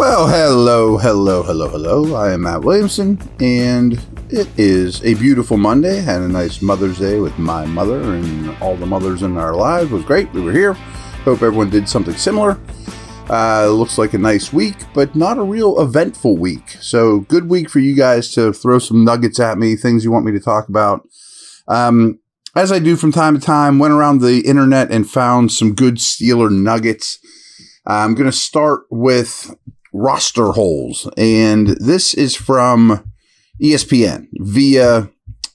Well, hello. I am Matt Williamson, and it is a beautiful Monday. Had a nice Mother's Day with my mother, and all the mothers in our lives. It was great. We were here. Hope everyone did something similar. Looks like a nice week, but not a real eventful week. So good week for you guys to throw some nuggets at me, things you want me to talk about. As I do from time to time, went around the internet and found some good Steeler nuggets. I'm going to start with roster holes, and this is from ESPN via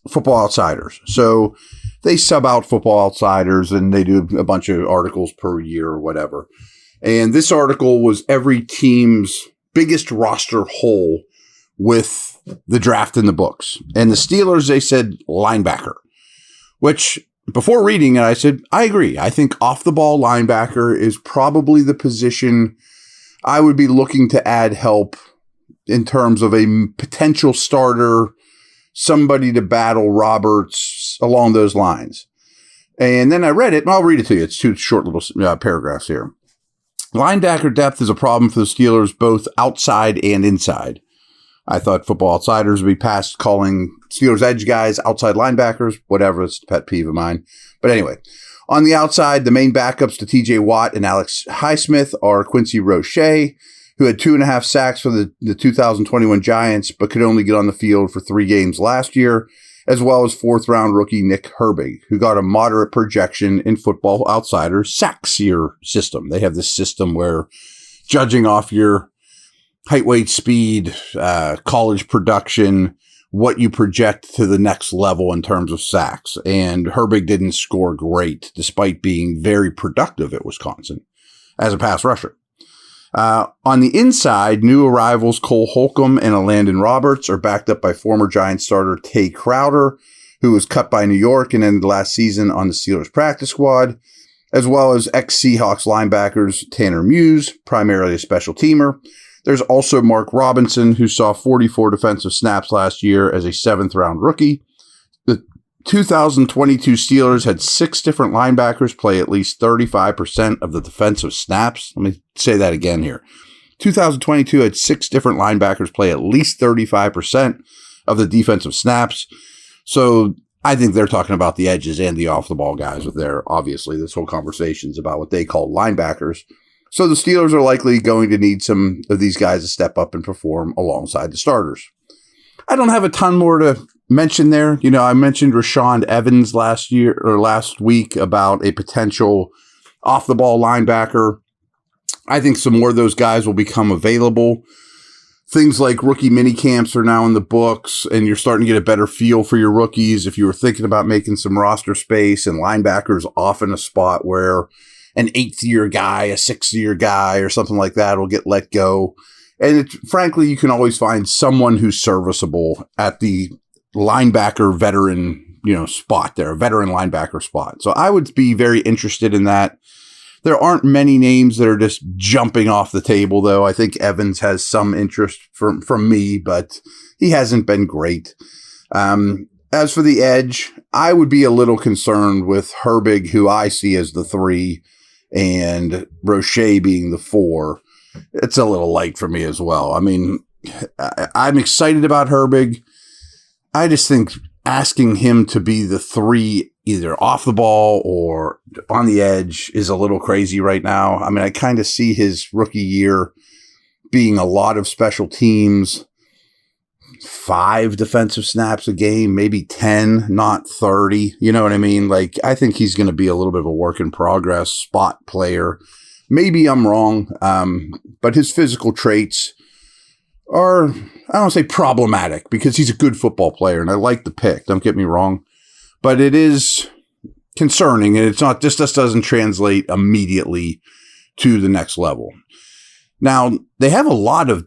Football Outsiders. So they sub out Football Outsiders, and they do a bunch of articles per year or whatever. And this article was every team's biggest roster hole with the draft in the books. And the Steelers, they said linebacker, which before reading it, I said, I agree. I think off the ball linebacker is probably the position I would be looking to add help in terms of a potential starter, somebody to battle Roberts along those lines. And then I read it, and I'll read it to you. It's two short little paragraphs here. Linebacker depth is a problem for the Steelers, both outside and inside. I thought Football Outsiders would be past calling Steelers edge guys outside linebackers, whatever. It's a pet peeve of mine. But anyway, on the outside, the main backups to TJ Watt and Alex Highsmith are Quincy Roche, who had 2.5 sacks for the 2021 Giants, but could only get on the field for 3 games last year, as well as 4th-round rookie Nick Herbig, who got a moderate projection in Football Outsiders' Saxier system. They have this system where, judging off your height, weight, speed, college production, what you project to the next level in terms of sacks. And Herbig didn't score great, despite being very productive at Wisconsin as a pass rusher. On the inside, new arrivals Cole Holcomb and Landon Roberts are backed up by former Giants starter Tay Crowder, who was cut by New York and ended last season on the Steelers practice squad, as well as ex-Seahawks linebackers Tanner Muse, primarily a special teamer. There's also Mark Robinson, who saw 44 defensive snaps last year as a 7th-round rookie. The 2022 Steelers had 6 different linebackers play at least 35% of the defensive snaps. Let me say that again here. 2022 had 6 different linebackers play at least 35% of the defensive snaps. So I think they're talking about the edges and the off-the-ball guys with their, obviously, this whole conversation is about what they call linebackers. So the Steelers are likely going to need some of these guys to step up and perform alongside the starters. I don't have a ton more to mention there. You know, I mentioned Rashaan Evans last week about a potential off-the-ball linebacker. I think some more of those guys will become available. Things like rookie mini camps are now in the books, and you're starting to get a better feel for your rookies. If you were thinking about making some roster space, and linebackers often a spot where an 8th-year guy, a 6th-year guy, or something like that will get let go. And frankly, you can always find someone who's serviceable at the linebacker veteran, spot there, a veteran linebacker spot. So I would be very interested in that. There aren't many names that are just jumping off the table, though. I think Evans has some interest from me, but he hasn't been great. As for the edge, I would be a little concerned with Herbig, who I see as the 3, and Roche being the 4. It's a little light for me as well. I mean, I'm excited about Herbig. I just think asking him to be the 3 either off the ball or on the edge is a little crazy right now. I mean, I kind of see his rookie year being a lot of special teams, 5 defensive snaps a game, maybe 10, not 30. You know what I mean? Like, I think he's going to be a little bit of a work in progress spot player. Maybe I'm wrong, but his physical traits are, I don't want to say problematic, because he's a good football player, and I like the pick. Don't get me wrong. But it is concerning, and it's not, just doesn't translate immediately to the next level. Now, they have a lot of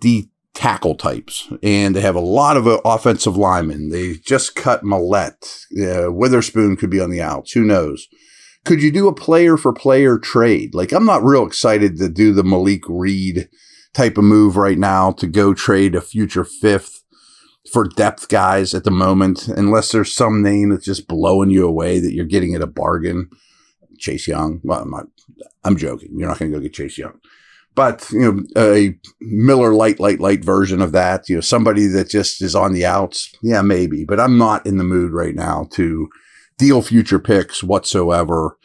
tackle types, and they have a lot of offensive linemen. They just cut Millette. Witherspoon could be on the outs. Who knows? Could you do a player-for-player trade? Like, I'm not real excited to do the Malik Reed type of move right now to go trade a future 5th for depth guys at the moment, unless there's some name that's just blowing you away that you're getting at a bargain. Chase Young. Well, I'm joking. You're not going to go get Chase Young. But, a Miller light version of that, somebody that just is on the outs. Yeah, maybe. But I'm not in the mood right now to deal future picks whatsoever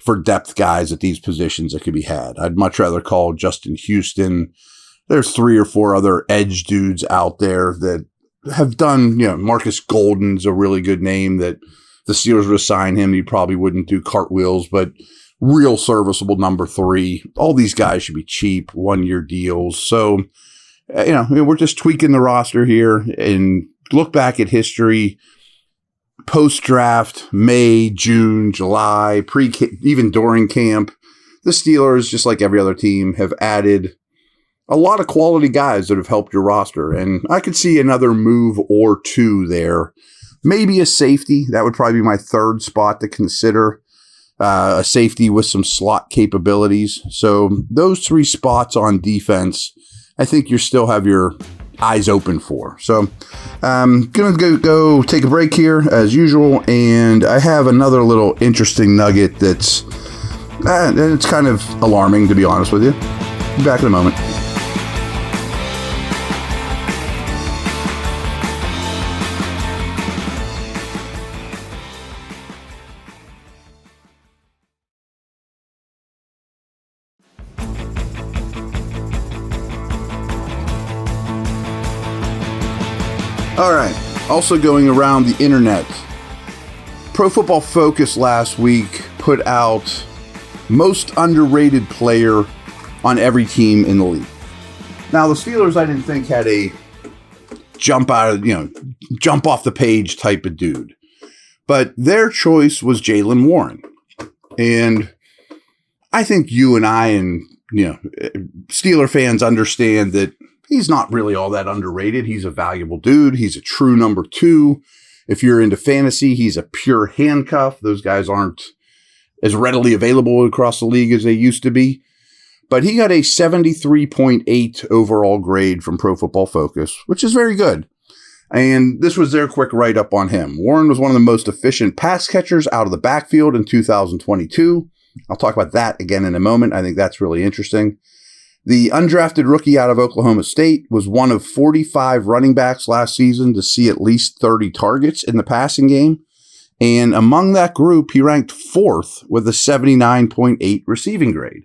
for depth guys at these positions that could be had. I'd much rather call Justin Houston. There's 3 or 4 other edge dudes out there that have done, Marcus Golden's a really good name that the Steelers would assign him. He probably wouldn't do cartwheels, but real serviceable number 3. All these guys should be cheap 1-year deals. So, we're just tweaking the roster here and look back at history. Post-draft, May, June, July, even during camp, the Steelers, just like every other team, have added a lot of quality guys that have helped your roster. And I could see another move or 2 there. Maybe a safety. That would probably be my 3rd spot to consider. A safety with some slot capabilities. So those 3 spots on defense, I think you still have your eyes open for. So I'm going to go take a break here as usual. And I have another little interesting nugget that's it's kind of alarming, to be honest with you. Be back in a moment. All right. Also going around the internet, Pro Football Focus last week put out most underrated player on every team in the league. Now, the Steelers, I didn't think had a jump off the page type of dude, but their choice was Jaylen Warren. And I think you and I and, Steeler fans understand that he's not really all that underrated. He's a valuable dude. He's a true number 2. If you're into fantasy, he's a pure handcuff. Those guys aren't as readily available across the league as they used to be. But he got a 73.8 overall grade from Pro Football Focus, which is very good. And this was their quick write-up on him. Warren was one of the most efficient pass catchers out of the backfield in 2022. I'll talk about that again in a moment. I think that's really interesting. The undrafted rookie out of Oklahoma State was one of 45 running backs last season to see at least 30 targets in the passing game. And among that group, he ranked 4th with a 79.8 receiving grade.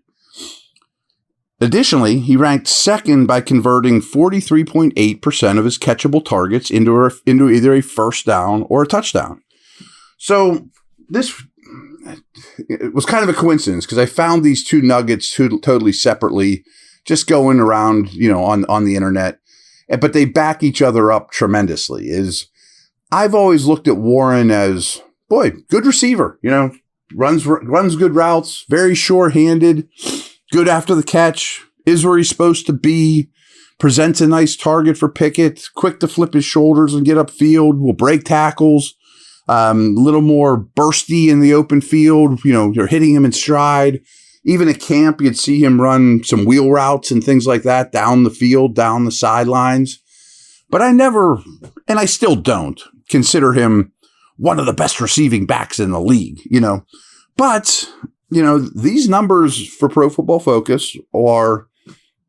Additionally, he ranked 2nd by converting 43.8% of his catchable targets into either a first down or a touchdown. So it was kind of a coincidence because I found these 2 nuggets totally separately, just going around, on the internet, but they back each other up tremendously. I've always looked at Warren as, good receiver, runs good routes, very sure-handed, good after the catch, is where he's supposed to be, presents a nice target for Pickett, quick to flip his shoulders and get upfield, will break tackles, a little more bursty in the open field, you're hitting him in stride. Even at camp, you'd see him run some wheel routes and things like that down the field, down the sidelines. But I never, and I still don't, consider him one of the best receiving backs in the league, But, these numbers for Pro Football Focus are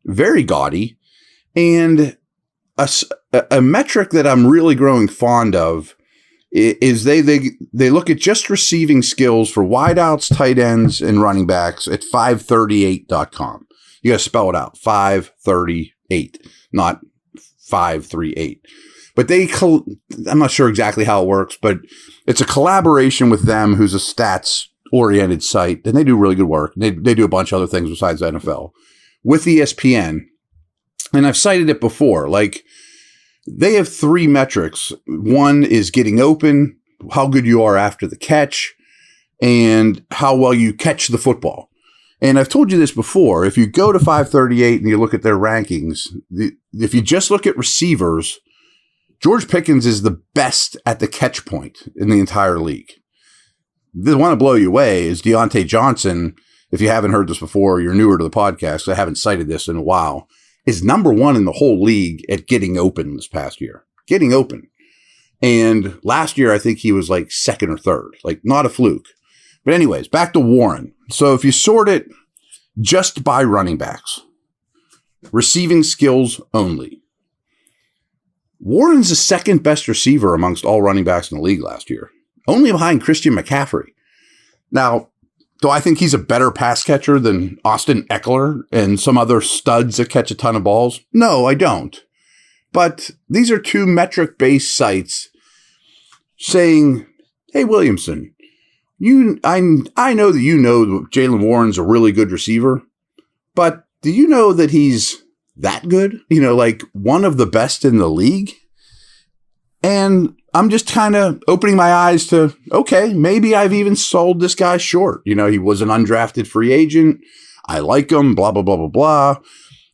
very gaudy. And a metric that I'm really growing fond of is they look at just receiving skills for wideouts, tight ends, and running backs at 538.com. You got to spell it out, 538, not 538. But I'm not sure exactly how it works, but it's a collaboration with them, who's a stats-oriented site, and they do really good work. They do a bunch of other things besides the NFL with ESPN. And I've cited it before, they have 3 metrics. One is getting open, how good you are after the catch, and how well you catch the football. And I've told you this before. If you go to 538 and you look at their rankings, if you just look at receivers, George Pickens is the best at the catch point in the entire league. The one to blow you away is Deontay Johnson. If you haven't heard this before, you're newer to the podcast, I haven't cited this in a while, is number 1 in the whole league at getting open this past year. Getting open. And last year, I think he was 2nd or 3rd. Not a fluke. But anyways, back to Warren. So if you sort it just by running backs, receiving skills only. Warren's the second best receiver amongst all running backs in the league last year, only behind Christian McCaffrey. Now, do I think he's a better pass catcher than Austin Eckler and some other studs that catch a ton of balls? No, I don't. But these are two metric-based sites saying, hey, Williamson, I know that you know that Jaylen Warren's a really good receiver, but do you know that he's that good? Like one of the best in the league? And I'm just kind of opening my eyes to, okay, maybe I've even sold this guy short. He was an undrafted free agent. I like him, blah, blah, blah, blah, blah.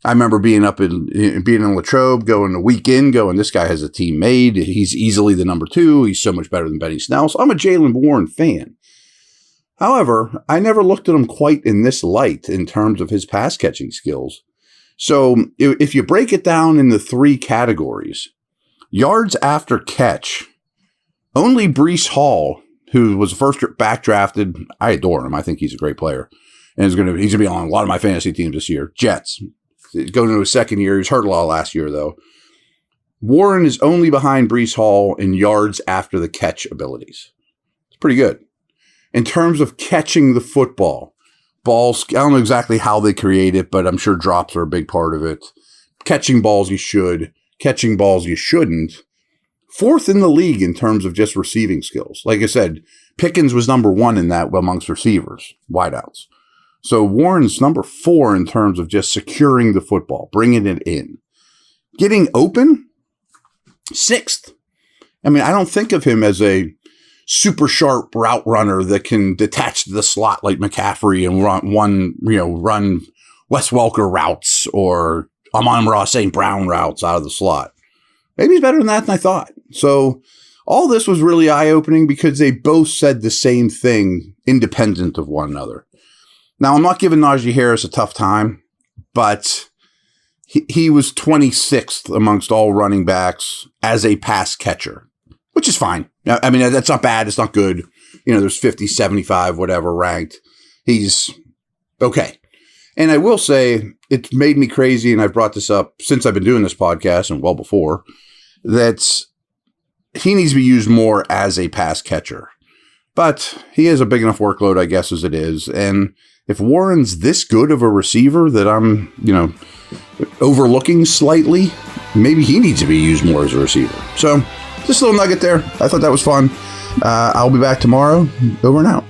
I remember being in Latrobe, going a weekend, going, this guy has a team made. He's easily the number 2. He's so much better than Benny Snell. So I'm a Jaylen Warren fan. However, I never looked at him quite in this light in terms of his pass catching skills. So if you break it down into 3 categories, yards after catch, only Breece Hall, who was first back drafted, I adore him. I think he's a great player. And he's going to be on a lot of my fantasy teams this year. Jets. Going into his second year. He was hurt a lot last year, though. Warren is only behind Breece Hall in yards after the catch abilities. It's pretty good. In terms of catching the football, balls, I don't know exactly how they create it, but I'm sure drops are a big part of it. Catching balls you should, catching balls you shouldn't. 4th in the league in terms of just receiving skills. Like I said, Pickens was number 1 in that amongst receivers, wideouts. So Warren's number 4 in terms of just securing the football, bringing it in. Getting open, 6th. I mean, I don't think of him as a super sharp route runner that can detach to the slot like McCaffrey and run Wes Welker routes or Amon-Ra St. Brown routes out of the slot. Maybe he's better than that than I thought. So all this was really eye-opening because they both said the same thing independent of one another. Now, I'm not giving Najee Harris a tough time, but he was 26th amongst all running backs as a pass catcher, which is fine. I mean, that's not bad. It's not good. There's 50, 75, whatever ranked. He's okay. And I will say it made me crazy, and I've brought this up since I've been doing this podcast and well before, that he needs to be used more as a pass catcher. But he has a big enough workload, I guess, as it is. And if Warren's this good of a receiver that I'm, overlooking slightly, maybe he needs to be used more as a receiver. So just a little nugget there. I thought that was fun. I'll be back tomorrow. Over and out.